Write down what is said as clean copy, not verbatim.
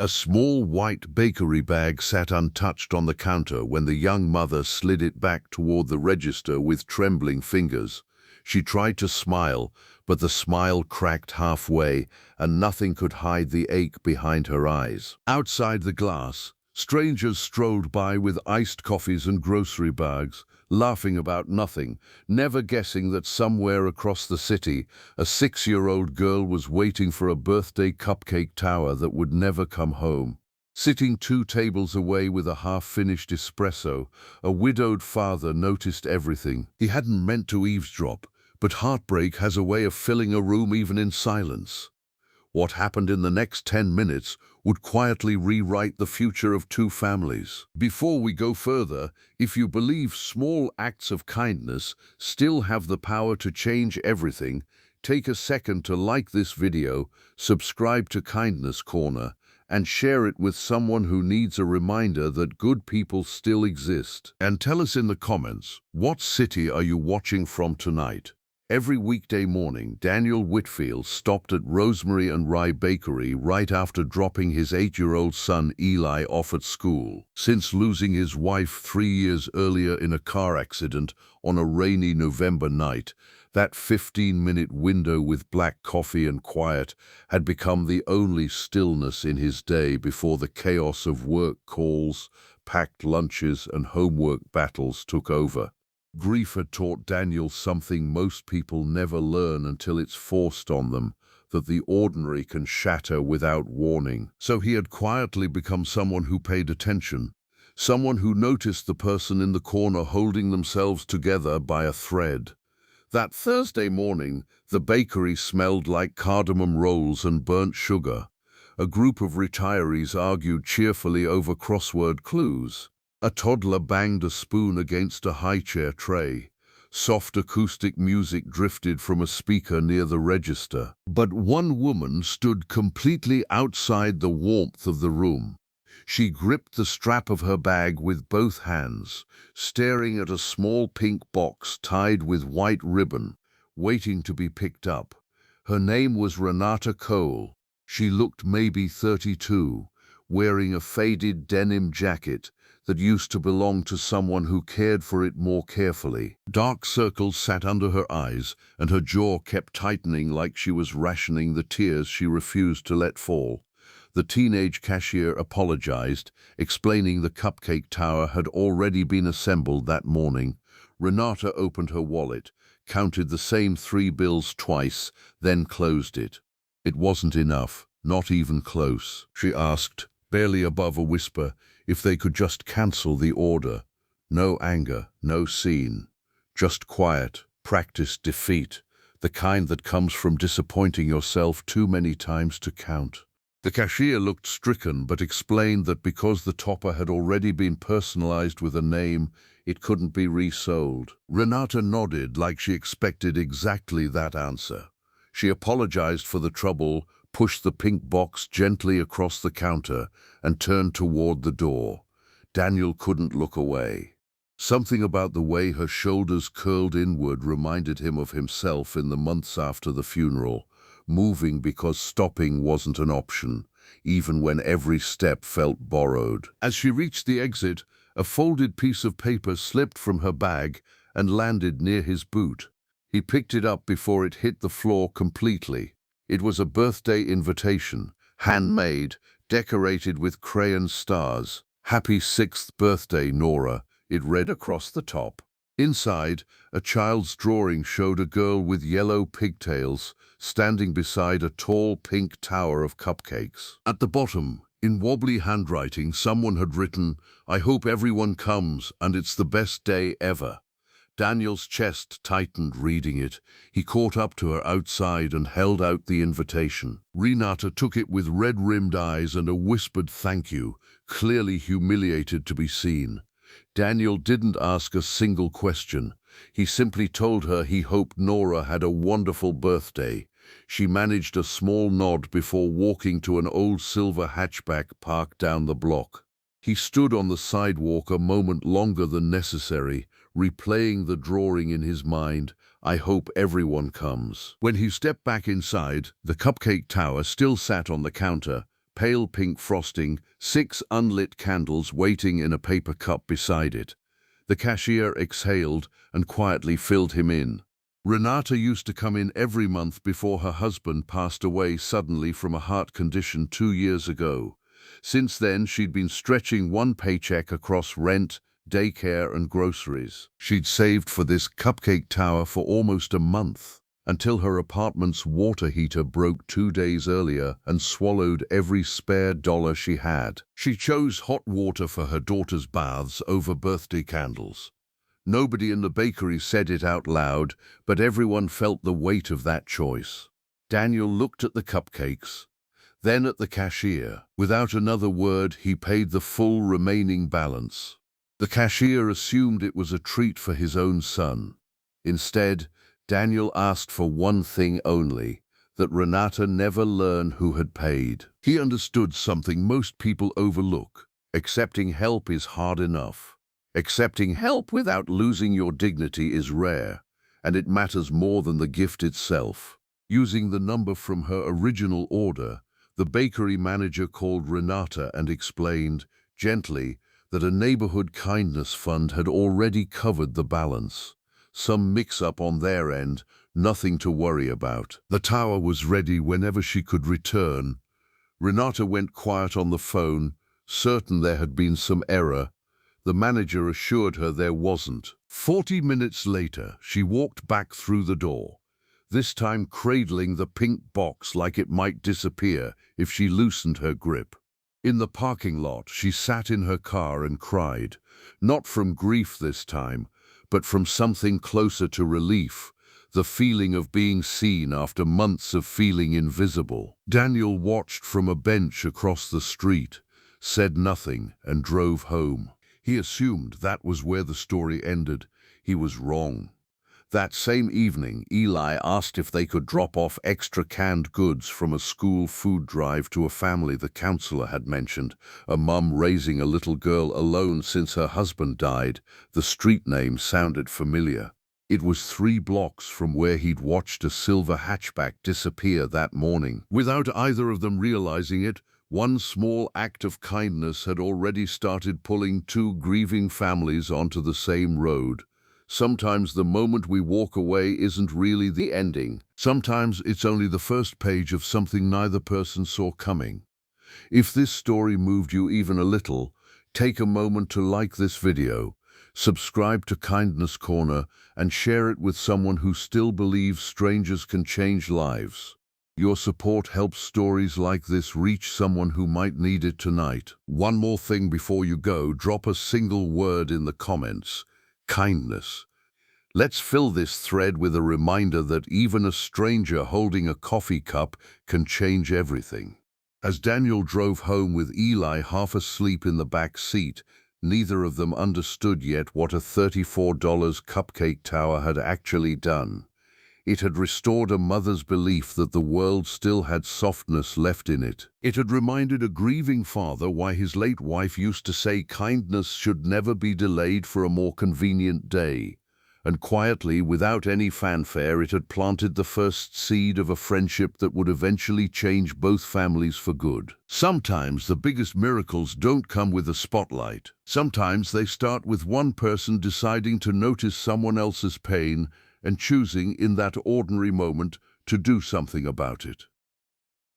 A small white bakery bag sat untouched on the counter when the young mother slid it back toward the register with trembling fingers. She tried to smile, but the smile cracked halfway, and nothing could hide the ache behind her eyes. Outside the glass, strangers strolled by with iced coffees and grocery bags, laughing about nothing, never guessing that somewhere across the city, a 6-year-old girl was waiting for a birthday cupcake tower that would never come home. Sitting 2 tables away with a half-finished espresso, a widowed father noticed everything. He hadn't meant to eavesdrop, but heartbreak has a way of filling a room even in silence. What happened in the next 10 minutes would quietly rewrite the future of 2 families. Before we go further, if you believe small acts of kindness still have the power to change everything, take a second to like this video, subscribe to Kindness Corner, and share it with someone who needs a reminder that good people still exist. And tell us in the comments, what city are you watching from tonight? Every weekday morning, Daniel Whitfield stopped at Rosemary and Rye Bakery right after dropping his 8-year-old son Eli off at school. Since losing his wife 3 years earlier in a car accident on a rainy November night, that 15-minute window with black coffee and quiet had become the only stillness in his day before the chaos of work calls, packed lunches, and homework battles took over. Grief had taught Daniel something most people never learn until it's forced on them, that the ordinary can shatter without warning. So he had quietly become someone who paid attention, someone who noticed the person in the corner holding themselves together by a thread. That Thursday morning, the bakery smelled like cardamom rolls and burnt sugar. A group of retirees argued cheerfully over crossword clues. A toddler banged a spoon against a high-chair tray. Soft acoustic music drifted from a speaker near the register. But one woman stood completely outside the warmth of the room. She gripped the strap of her bag with both hands, staring at a small pink box tied with white ribbon, waiting to be picked up. Her name was Renata Cole. She looked maybe 32, wearing a faded denim jacket that used to belong to someone who cared for it more carefully. Dark circles sat under her eyes, and her jaw kept tightening like she was rationing the tears she refused to let fall. The teenage cashier apologized, explaining the cupcake tower had already been assembled that morning. Renata opened her wallet, counted the same 3 bills twice, then closed it. It wasn't enough, not even close. She asked, barely above a whisper, if they could just cancel the order. No anger, no scene. Just quiet, practiced defeat, the kind that comes from disappointing yourself too many times to count. The cashier looked stricken but explained that because the topper had already been personalized with a name, it couldn't be resold. Renata nodded like she expected exactly that answer. She apologized for the trouble, pushed the pink box gently across the counter, and turned toward the door. Daniel couldn't look away. Something about the way her shoulders curled inward reminded him of himself in the months after the funeral, moving because stopping wasn't an option, even when every step felt borrowed. As she reached the exit, a folded piece of paper slipped from her bag and landed near his boot. He picked it up before it hit the floor completely. It was a birthday invitation, handmade, decorated with crayon stars. "Happy 6th birthday, Nora," it read across the top. Inside, a child's drawing showed a girl with yellow pigtails standing beside a tall pink tower of cupcakes. At the bottom, in wobbly handwriting, someone had written, "I hope everyone comes, and it's the best day ever." Daniel's chest tightened reading it. He caught up to her outside and held out the invitation. Renata took it with red-rimmed eyes and a whispered thank you, clearly humiliated to be seen. Daniel didn't ask a single question. He simply told her he hoped Nora had a wonderful birthday. She managed a small nod before walking to an old silver hatchback parked down the block. He stood on the sidewalk a moment longer than necessary, replaying the drawing in his mind, "I hope everyone comes." When he stepped back inside, the cupcake tower still sat on the counter, pale pink frosting, 6 unlit candles waiting in a paper cup beside it. The cashier exhaled and quietly filled him in. Renata used to come in every month before her husband passed away suddenly from a heart condition 2 years ago. Since then, she'd been stretching one paycheck across rent, daycare, and groceries. She'd saved for this cupcake tower for almost a month, until her apartment's water heater broke 2 days earlier and swallowed every spare dollar she had. She chose hot water for her daughter's baths over birthday candles. Nobody in the bakery said it out loud, but everyone felt the weight of that choice. Daniel looked at the cupcakes, then at the cashier. Without another word, he paid the full remaining balance. The cashier assumed it was a treat for his own son. Instead, Daniel asked for one thing only, that Renata never learn who had paid. He understood something most people overlook. Accepting help is hard enough. Accepting help without losing your dignity is rare, and it matters more than the gift itself. Using the number from her original order, the bakery manager called Renata and explained, gently, that a neighborhood kindness fund had already covered the balance. Some mix-up on their end, nothing to worry about. The tower was ready whenever she could return. Renata went quiet on the phone, certain there had been some error. The manager assured her there wasn't. 40 minutes later, she walked back through the door, this time cradling the pink box like it might disappear if she loosened her grip. In the parking lot, she sat in her car and cried, not from grief this time, but from something closer to relief, the feeling of being seen after months of feeling invisible. Daniel watched from a bench across the street, said nothing, and drove home. He assumed that was where the story ended. He was wrong. That same evening, Eli asked if they could drop off extra canned goods from a school food drive to a family the counselor had mentioned, a mum raising a little girl alone since her husband died. The street name sounded familiar. It was 3 blocks from where he'd watched a silver hatchback disappear that morning. Without either of them realizing it, one small act of kindness had already started pulling 2 grieving families onto the same road. Sometimes the moment we walk away isn't really the ending. Sometimes it's only the first page of something neither person saw coming. If this story moved you even a little, take a moment to like this video, subscribe to Kindness Corner, and share it with someone who still believes strangers can change lives. Your support helps stories like this reach someone who might need it tonight. One more thing before you go, drop a single word in the comments. Kindness. Let's fill this thread with a reminder that even a stranger holding a coffee cup can change everything. As Daniel drove home with Eli half asleep in the back seat, neither of them understood yet what a $34 cupcake tower had actually done. It had restored a mother's belief that the world still had softness left in it. It had reminded a grieving father why his late wife used to say kindness should never be delayed for a more convenient day. And quietly, without any fanfare, it had planted the first seed of a friendship that would eventually change both families for good. Sometimes the biggest miracles don't come with a spotlight. Sometimes they start with one person deciding to notice someone else's pain and choosing in that ordinary moment to do something about it.